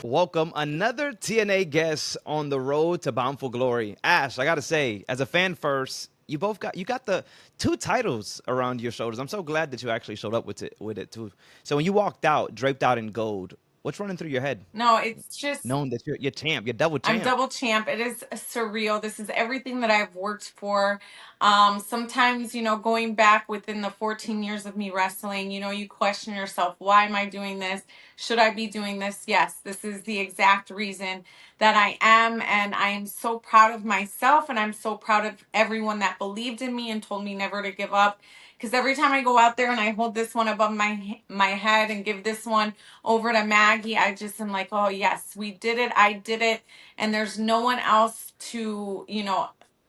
Welcome another TNA guest on the road to Bountiful Glory. Ash, I gotta say, as a fan first, you got the two titles around your shoulders. I'm so glad that you actually showed up with it too. So when you walked out, draped out in gold, what's running through your head? No, it's just Knowing that you're champ, you're double I'm champ. double champ. It is surreal. This is everything that I've worked for. Sometimes, going back within the 14 years of me wrestling, you question yourself, why am I doing this? Should I be doing this? Yes, this is the exact reason that I am. And I am so proud of myself. And I'm so proud of everyone that believed in me and told me never to give up. Because every time I go out there and I hold this one above my head and give this one over to Maggie, I just am like, oh, yes, we did it. I did it, and there's no one else to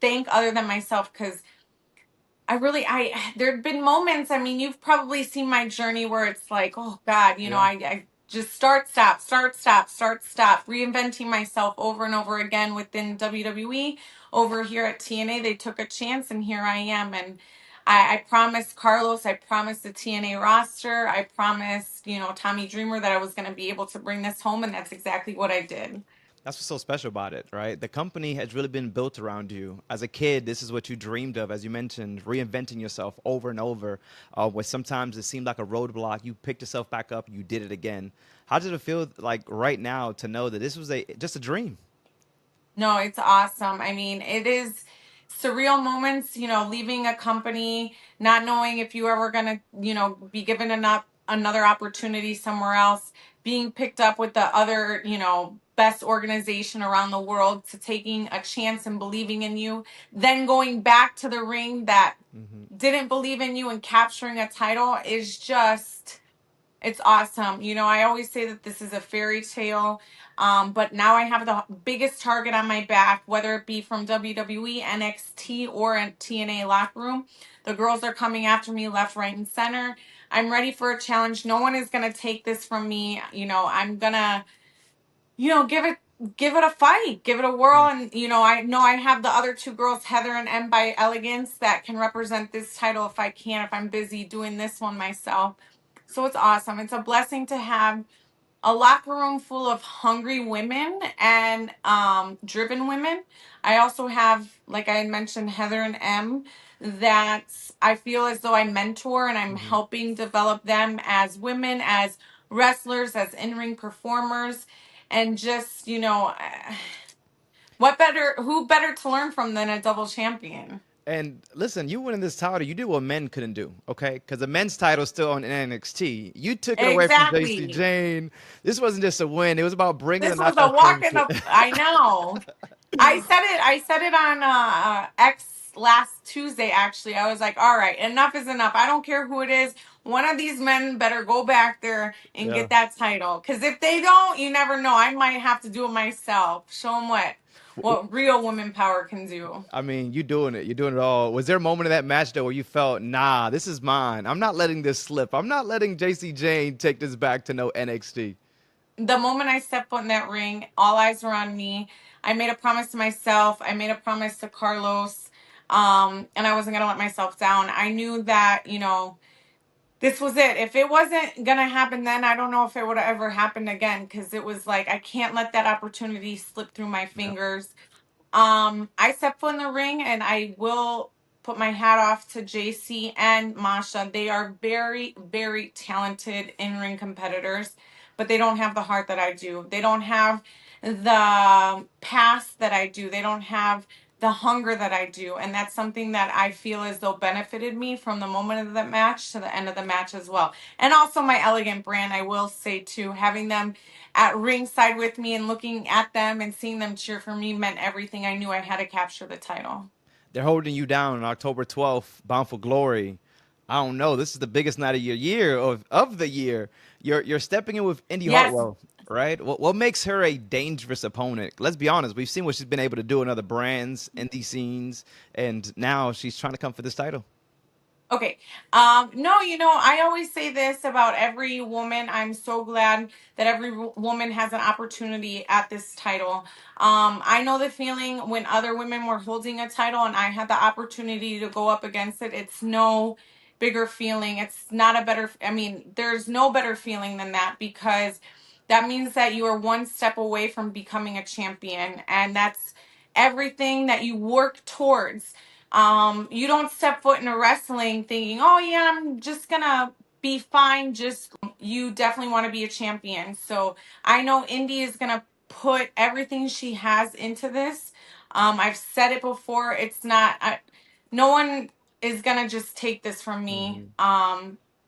thank other than myself, because I there'd been moments, I mean, you've probably seen my journey where it's like, oh God, Yeah. I just start stop reinventing myself over and over again within WWE. Over here at TNA, they took a chance, and here I am. And I promised Carlos, I promised the TNA roster, I promised Tommy Dreamer that I was going to be able to bring this home, and that's exactly what I did. That's what's so special about it, right? The company has really been built around you. As a kid, this is what you dreamed of, as you mentioned, reinventing yourself over and over. Where sometimes it seemed like a roadblock, you picked yourself back up, you did it again. How did it feel like right now to know that this was a just a dream? No, it's awesome. I mean, it is surreal moments, leaving a company, not knowing if you ever going to, be given another opportunity somewhere else, being picked up with the other, best organization around the world, to taking a chance and believing in you, then going back to the ring that didn't believe in you and capturing a title is just, it's awesome. I always say that this is a fairy tale, but now I have the biggest target on my back, whether it be from WWE, NXT, or a TNA locker room. The girls are coming after me left, right, and center. I'm ready for a challenge. No one is going to take this from me. I'm going to, give it a fight, give it a whirl. And, I know I have the other two girls, Heather and M by Elegance, that can represent this title if I'm busy doing this one myself. So it's awesome. It's a blessing to have a locker room full of hungry women and driven women. I also have, like I had mentioned, Heather and M, that I feel as though I mentor, and I'm Hmm. helping develop them as women, as wrestlers, as in-ring performers, and just, who better to learn from than a double champion? And listen, you winning this title, you did what men couldn't do, okay? Because the men's title is still on NXT. You took it away from JC Exactly. Jane. This wasn't just a win; it was about bringing the This was knockouts a walk in the, championship. I know. I said it on X last Tuesday. Actually, I was like, "All right, enough is enough. I don't care who it is. One of these men better go back there and Yeah. get that title. Because if they don't, you never know. I might have to do it myself. Show them what real woman power can do." I mean, you doing it. You're doing it all. Was there a moment in that match though where you felt, nah, this is mine. I'm not letting this slip. I'm not letting JC Jane take this back to no NXT. The moment I stepped foot in that ring, all eyes were on me. I made a promise to myself. I made a promise to Carlos, and I wasn't gonna let myself down. I knew that this was it. If it wasn't gonna happen then, I don't know if it would have ever happened again, because it was like I can't let that opportunity slip through my Yeah. fingers. I stepped foot in the ring, and I will put my hat off to JC and Masha. They are very, very talented in ring competitors, but they don't have the heart that I do. They don't have the past that I do. They don't have the hunger that I do. And that's something that I feel as though benefited me from the moment of the match to the end of the match as well. And also my Elegant brand, I will say too, having them at ringside with me and looking at them and seeing them cheer for me meant everything. I knew I had to capture the title. They're holding you down on October 12th, Bound for Glory. I don't know. This is the biggest night of your year of the year. You're stepping in with Indy Yes, Hartwell, right? What makes her a dangerous opponent? Let's be honest. We've seen what she's been able to do in other brands, indie scenes, and now she's trying to come for this title. okay. No, I always say this about every woman. I'm so glad that every woman has an opportunity at this title. I know the feeling when other women were holding a title and I had the opportunity to go up against it. It's no bigger feeling. It's not a better, I mean, there's no better feeling than that, because that means that you are one step away from becoming a champion. And that's everything that you work towards. You don't step foot into wrestling thinking, oh, yeah, I'm just going to be fine. Just you definitely want to be a champion. So I know Indy is going to put everything she has into this. I've said it before. It's not, no one is going to just take this from me.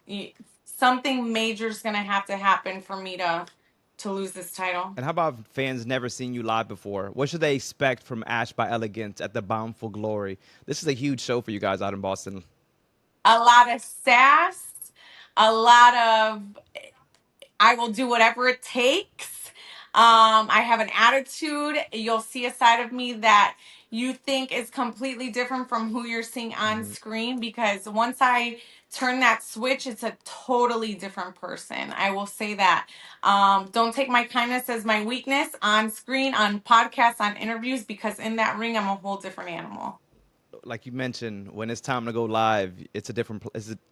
Hmm. Something major is going to happen for me to lose this title. And how about fans never seen you live before? What should they expect from Ash by Elegance at the Bound for Glory? This is a huge show for you guys out in Boston. A lot of sass, a lot of I will do whatever it takes. I have an attitude. You'll see a side of me that you think is completely different from who you're seeing on Hmm. screen, because once I turn that switch, it's a totally different person. I will say that. Don't take my kindness as my weakness on screen, on podcasts, on interviews, because in that ring, I'm a whole different animal. Like you mentioned, when it's time to go live, it's a different.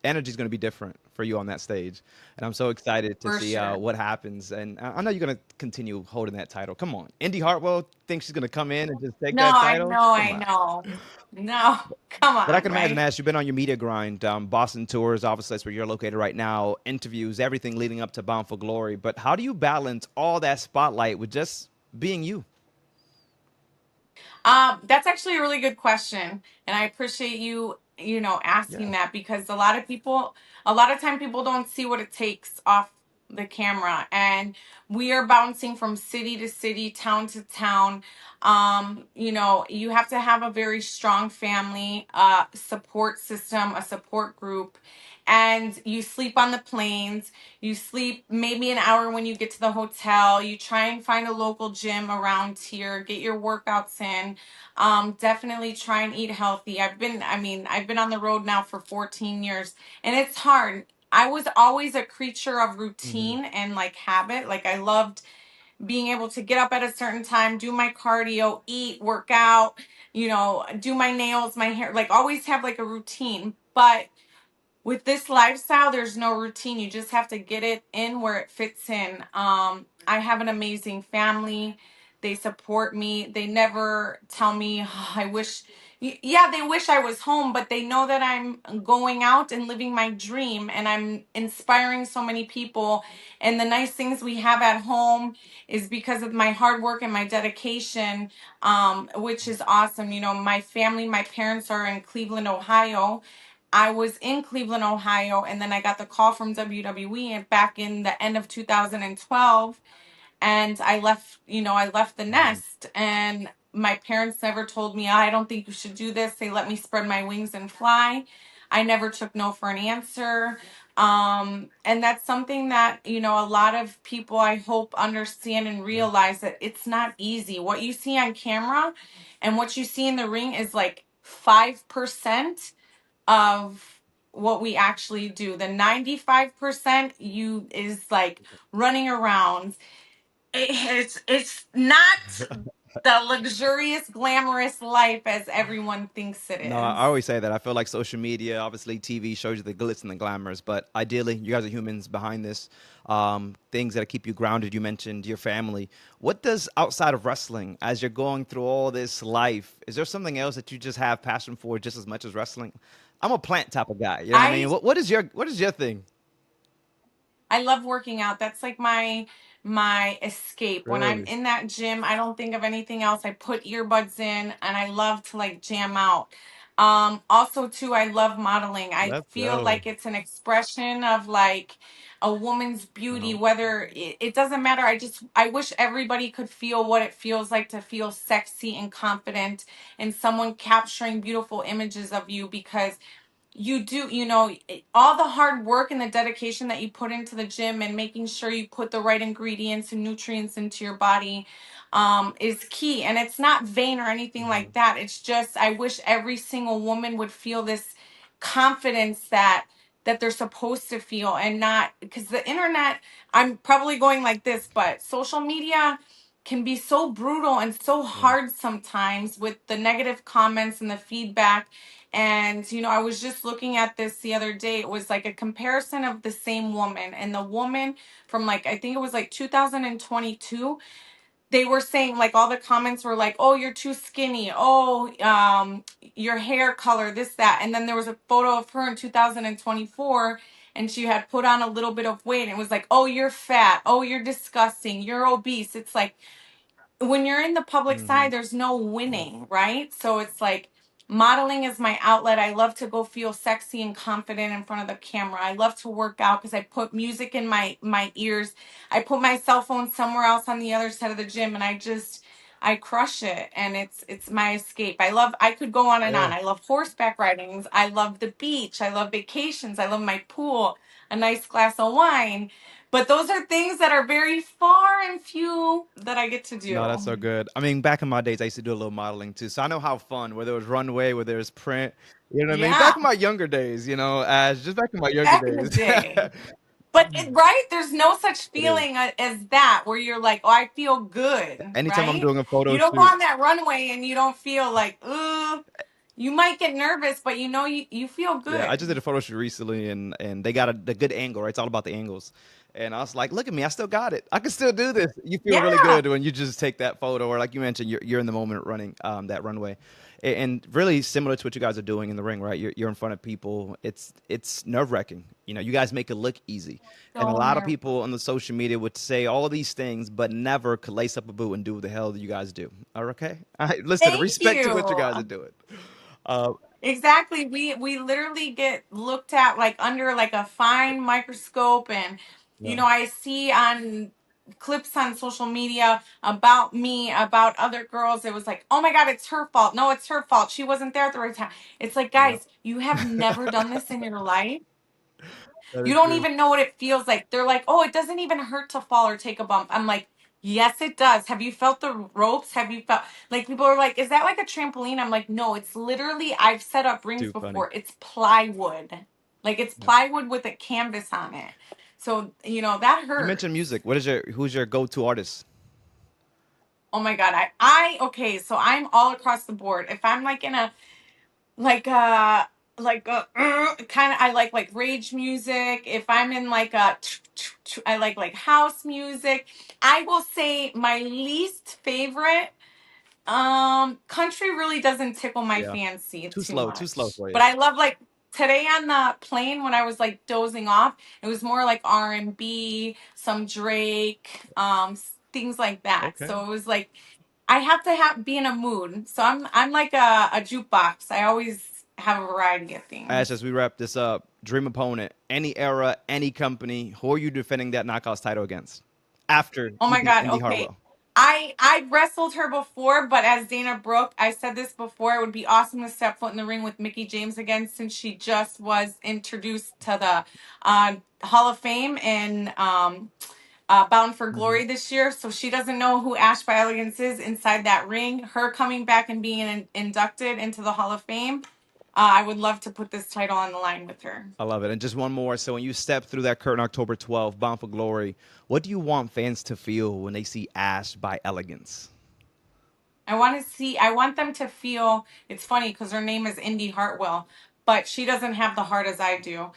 Energy is going to be different for you on that stage, and I'm so excited to For see sure. what happens. And I know you're going to continue holding that title. Come on, Indy Hartwell thinks she's going to come in and just take No, that I title. know, Come I on. know. No, come But I on, can imagine, right? Ash, you've been on your media grind, Boston tours, obviously that's where you're located right now, interviews, everything leading up to Bound for Glory. But how do you balance all that spotlight with just being you? That's actually a really good question, and I appreciate you, Yeah. asking that, because a lot of time people don't see what it takes off the camera, and we are bouncing from city to city, town to town. You have to have a very strong family, support system, a support group, and you sleep on the planes. You sleep maybe an hour when you get to the hotel. You try and find a local gym around here, get your workouts in. Definitely try and eat healthy. I've been on the road now for 14 years, and it's hard. I was always a creature of Hmm. routine and like habit. Like I loved being able to get up at a certain time, do my cardio, eat, work out, do my nails, my hair, like always have like a routine. But with this lifestyle, there's no routine. You just have to get it in where it fits in. I have an amazing family. They support me. They never tell me, "Oh, I wish," yeah, they wish I was home, but they know that I'm going out and living my dream, and I'm inspiring so many people. And the nice things we have at home is because of my hard work and my dedication, which is awesome. My family, my parents are in Cleveland, Ohio. I was in Cleveland, Ohio, and then I got the call from WWE back in the end of 2012, and I left the Hmm. nest, and my parents never told me, I don't think you should do this. They let me spread my wings and fly. I never took no for an answer. And that's something that, a lot of people I hope understand and Yeah. realize that it's not easy. What you see on camera and what you see in the ring is like 5% of what we actually do. The 95% you is like running around. It's not the luxurious, glamorous life as everyone thinks it No, I is. always say that. I feel like social media, obviously TV shows you the glitz and the glamours, but ideally, you guys are humans behind this. Things that keep you grounded. You mentioned your family. What does outside of wrestling, as you're going through all this life, is there something else that you just have passion for just as much as wrestling? I'm a plant type of guy. You know what I I mean? What is your thing? I love working out. That's like my escape. When I'm Really? in that gym, I don't think of anything else. I put earbuds in and I love to like jam out. Also too, I love modeling. I Let's feel go. like it's an expression of like a woman's beauty, Uh-huh. whether it doesn't matter. I wish everybody could feel what it feels like to feel sexy and confident, and someone capturing beautiful images of you, because you do, all the hard work and the dedication that you put into the gym and making sure you put the right ingredients and nutrients into your body, is key. And it's not vain or anything Hmm. like that. It's just, I wish every single woman would feel this confidence that they're supposed to feel, and not because the internet, I'm probably going like this, but social media can be so brutal and so Yeah. hard sometimes with the negative comments and the feedback. And, I was just looking at this the other day. It was like a comparison of the same woman, and the woman from like, I think it was like 2022, they were saying, like, all the comments were like, oh, you're too skinny, oh, your hair color, this, that. And then there was a photo of her in 2024, and she had put on a little bit of weight, and it was like, oh, you're fat, oh, you're disgusting, you're obese. It's like, when you're in the public Hmm. side, there's no Yep. winning, right? So it's like, modeling is my outlet. I love to go feel sexy and confident in front of the camera. I love to work out because I put music in my ears. I put my cell phone somewhere else on the other side of the gym, and I crush it, and it's my escape. I could go on and Yeah. on. I love horseback riding. I love the beach. I love vacations. I love my pool, a nice glass of wine. But those are things that are very far and few that I get to No, that's do. so good. I mean, back in my days, I used to do a little modeling too, so I know how fun. Whether it was runway, whether it was print, you know what I mean. Back Yeah, in my younger days, as just back in my younger back in the days. day. But right, there's no such It is. feeling as that where you're like, oh, I feel good, Anytime I'm right? doing a photo You don't go shoot, on that runway and you don't feel like, ugh. You might get nervous, but you feel yeah, I just did good. a photo shoot recently, and they got the good angle, right? It's all about the angles. And I was like, look at me, I still got it. I can still do this. You feel really Yeah. good when you just take that photo, or like you mentioned, you're in the moment running that runway, and really similar to what you guys are doing in the ring, right? You're in front of people. It's nerve wracking. You guys make it look easy, and a So lot of nervous. people on the social media would say all these things, but never could lace up a boot and do what the hell you guys do. Okay, listen, Thank respect to what you guys are you. doing. Uh, Exactly. We literally get looked at like under like a fine microscope, and yeah, I see on clips on social media about me, about other girls. It was like, "Oh my god, it's her fault." No, it's her fault. She wasn't there at the right time. It's like, yep, guys, you have never done this in your life. that You is don't true. even know what it feels like. They're like, "Oh, it doesn't even hurt to fall or take a bump." I'm like, "Yes, it does. Have you felt the ropes? Have you felt like people are like, is that like a trampoline?" I'm like, "No, it's literally I've set up rings Too funny. before. It's plywood. Like it's Yep. plywood with a canvas on it." So, that You mentioned hurts. music. Who's your go-to artist? Oh my god. I okay, so I'm all across the board. If I'm like in a like kind of, I like rage music. If I'm in like I like house music. I will say my least favorite, country really doesn't tickle my Yeah. fancy too Too slow much, for you. but I love, like, today on the plane when I was like dozing off, it was more like R&B, some Drake, things like that. Okay. So it was like I have to be in a mood. So I'm like a jukebox. I always have a variety of Ash, things. as we wrap this up, dream opponent, any era, any company, who are you defending that Knockouts title against after Oh you my beat God. Indy Okay. Hartwell? I wrestled her before, but as Dana Brooke, I said this before, it would be awesome to step foot in the ring with Mickey James again, since she just was introduced to the Hall of Fame in Bound for Hmm. Glory this year. So she doesn't know who Ash by Elegance is inside that ring. Her coming back and being inducted into the Hall of Fame, I would love to put this title on the line with her. I love it. And just one more. So when you step through that curtain October 12th, Bound for Glory, what do you want fans to feel when they see Ash by Elegance? I want them to feel, it's funny because her name is Indy Hartwell, but she doesn't have the heart as I do.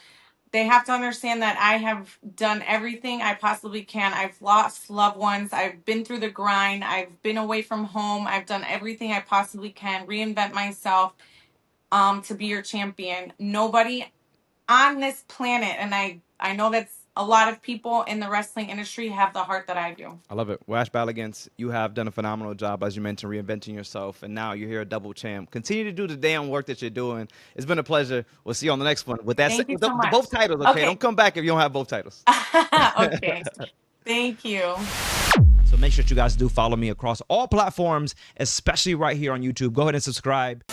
They have to understand that I have done everything I possibly can. I've lost loved ones. I've been through the grind. I've been away from home. I've done everything I possibly can, reinvent myself, to be your champion. Nobody on this planet, and I know that's a lot of people in the wrestling industry, have the heart that I do. I love it. Well, Ash Balligans, you have done a phenomenal job, as you mentioned, reinventing yourself, and now you're here a double champ. Continue to do the damn work that you're doing. It's been a pleasure. We'll see you on the next one. With that, Thank you with so much. both titles, okay? Okay. Don't come back if you don't have both titles. Okay. Thank you. So make sure you guys do follow me across all platforms, especially right here on YouTube. Go ahead and subscribe.